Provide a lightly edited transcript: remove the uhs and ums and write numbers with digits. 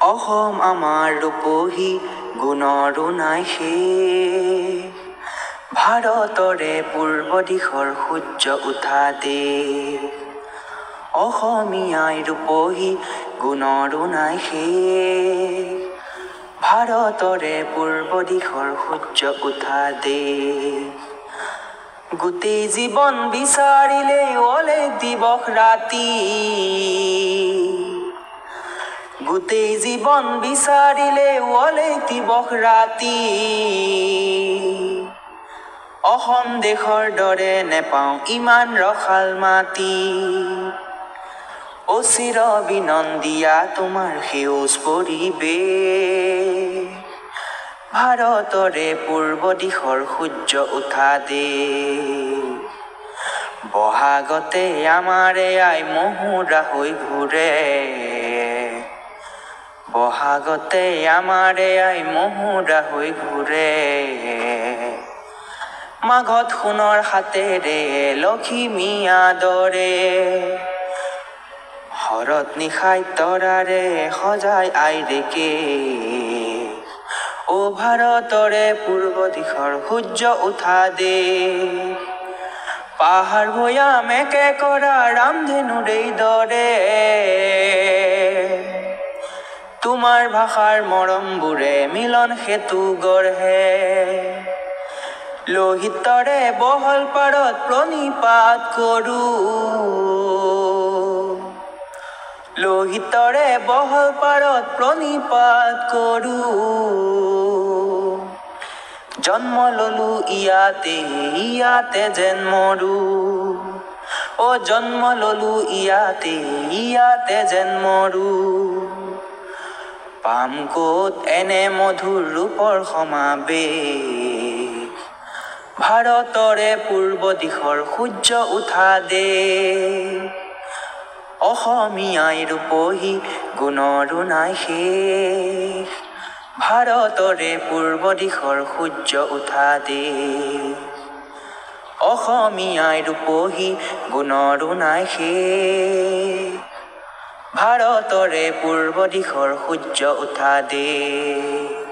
অসম আমাৰ ৰূপহী গুণৰো নাই শেষ, ভাৰতৰে পূৰ্ব দিশৰ সূৰ্য উঠা দেশ। অসমীয়াই ৰূপহী গুণৰো নাই শেষ, ভাৰতৰে পূৰ্ব দিশৰ সূৰ্য উঠা দেশ। গোটেই জীৱন বিচাৰিলেই অলেখ দিৱস ৰাতি, গোটেই জীৱন বিচাৰিলে অলেখ দিৱস ৰাতি। অসম দেশৰ দৰে নেপাওঁ ইমান ৰসাল মাটি, অচিৰ বিনন্দীয়া তোমাৰ সেউজ পৰিৱেশ, ভাৰতৰে পূৰ্ব দিশৰ সূৰ্য উঠা দেশ। বহাগতে আমাৰে আই মহুৰা হৈ ঘূৰে, বহাগতে আমাৰে আই মহুৰা হৈ ঘূৰে। মাঘত সোণৰ হাতেৰে লখিমী আদৰে, শৰত নিশাই তৰাৰে সজাই আইৰেকে। অ ভাৰতৰে পূৰ্ব দিশৰ সূৰ্য উঠা দেশ, পাহাৰ ভৈয়াম একে কৰা ৰামধেনুৰেই দৰে। তোমাৰ ভাষাৰ মৰমবোৰে মিলন সেতু গঢ়ে, লোহিতৰে বহল পাৰত প্ৰণিপাত কৰোঁ, লোহিতৰে বহল পাৰত প্ৰণিপাত কৰোঁ। জন্ম ললো ইয়াতে, ইয়াতে যেন মৰো, অ জন্ম ললো ইয়াতে, ইয়াতে যেন মৰো। পাম ক'ত এনে মধুৰ ৰূপৰ সমাবেশ, ভাৰতৰে পূৰ্ব দিশৰ সূৰ্য উঠা দেশ। অসমীয়াই ৰূপহী গুণৰো নাই শেষ, ভাৰতৰে পূৰ্ব দিশৰ সূৰ্য উঠা দেশ। অসমীয়াই ৰূপহী গুণৰো নাই শেষ, ভাৰতৰে পূৰ্ব দিশৰ সূৰ্য উঠা দেশ।